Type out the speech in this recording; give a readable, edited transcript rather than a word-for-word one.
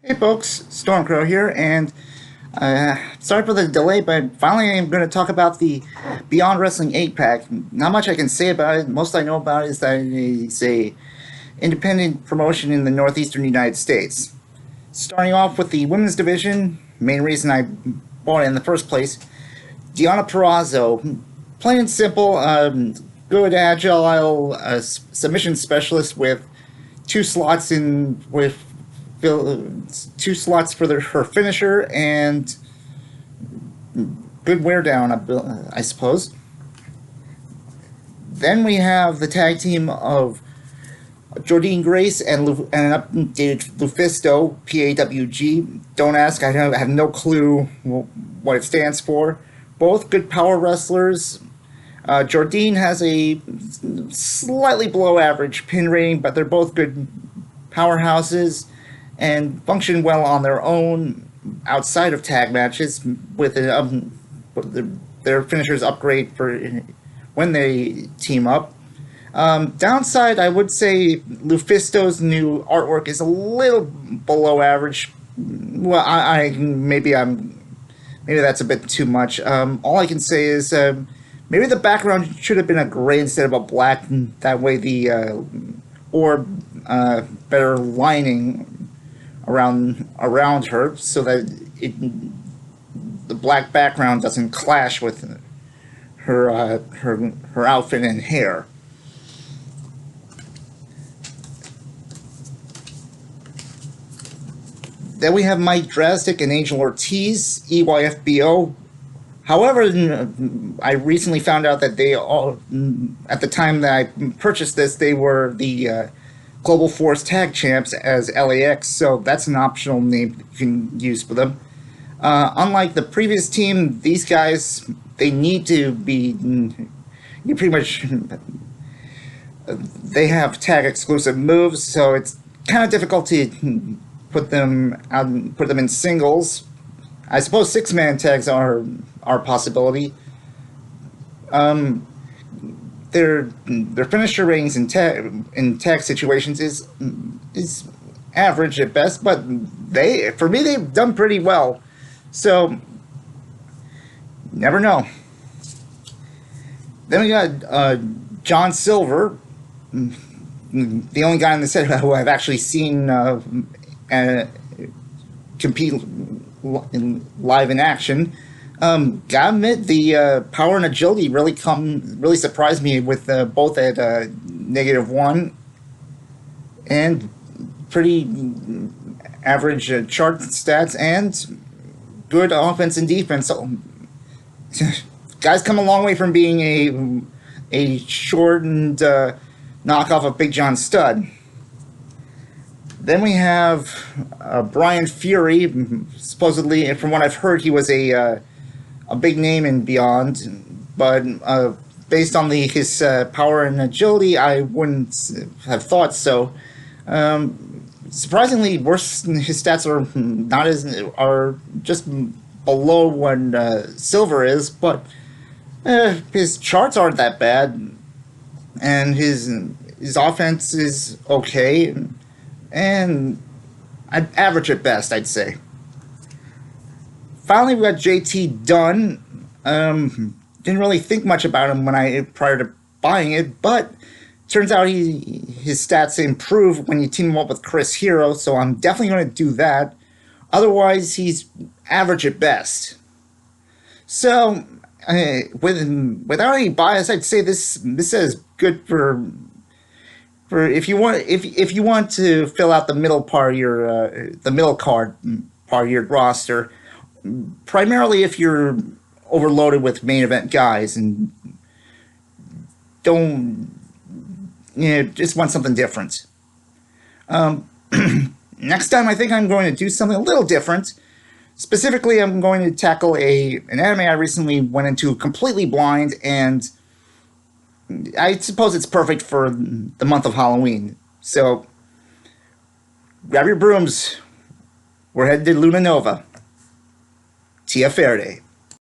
Hey folks, Stormcrow here, and sorry for the delay, but finally I'm going to talk about the Beyond Wrestling 8-pack. Not much I can say about it. Most I know about it is that it's a independent promotion in the northeastern United States. Starting off with the women's division, main reason I bought it in the first place, Deonna Purrazzo, plain and simple, good agile submission specialist with two slots for her finisher and good wear down, I suppose. Then we have the tag team of Jordyne Grace and an updated LuFisto, PAWG. Don't ask, I have no clue what it stands for. Both good power wrestlers. Jordyne has a slightly below average pin rating, but they're both good powerhouses and function well on their own outside of tag matches with their finishers upgrade for when they team up. Downside, I would say LuFisto's new artwork is a little below average. Well, maybe that's a bit too much. All I can say is maybe the background should have been a gray instead of a black. That way the better lining around her, so that the black background doesn't clash with her outfit and hair. Then we have Mike Draztik and Angel Ortiz, EYFBO. However, I recently found out that they all, at the time that I purchased this, they were the Global Force Tag Champs as LAX, so that's an optional name you can use for them. Unlike the previous team, these guys, they need to be, you pretty much, they have tag exclusive moves, so it's kind of difficult to put them in singles. I suppose 6-man tags are a possibility. Their finisher ratings in tag situations is average at best, but for me they've done pretty well. So never know. Then we got John Silver, the only guy in the set who I've actually seen compete live in action. Gotta admit, the power and agility really surprised me with both at -1 and pretty average chart stats and good offense and defense. So, guys come a long way from being a shortened knockoff of Big John Studd. Then we have Brian Fury. Supposedly, from what I've heard, he was a big name in Beyond, but based on his power and agility, I wouldn't have thought so. Surprisingly, his stats are just below what Silver is, but his charts aren't that bad, and his offense is okay, and average at best, I'd say. Finally, we got JT Dunn. Didn't really think much about him prior to buying it, but turns out his stats improve when you team him up with Chris Hero, so I'm definitely going to do that. Otherwise, he's average at best. So, without any bias, I'd say this is good for if you want to fill out the middle part of your part of your roster. Primarily if you're overloaded with main event guys and just want something different. Next time I think I'm going to do something a little different. Specifically, I'm going to tackle an anime I recently went into completely blind, and I suppose it's perfect for the month of Halloween. So grab your brooms. We're headed to Luna Nova. Tia Faraday.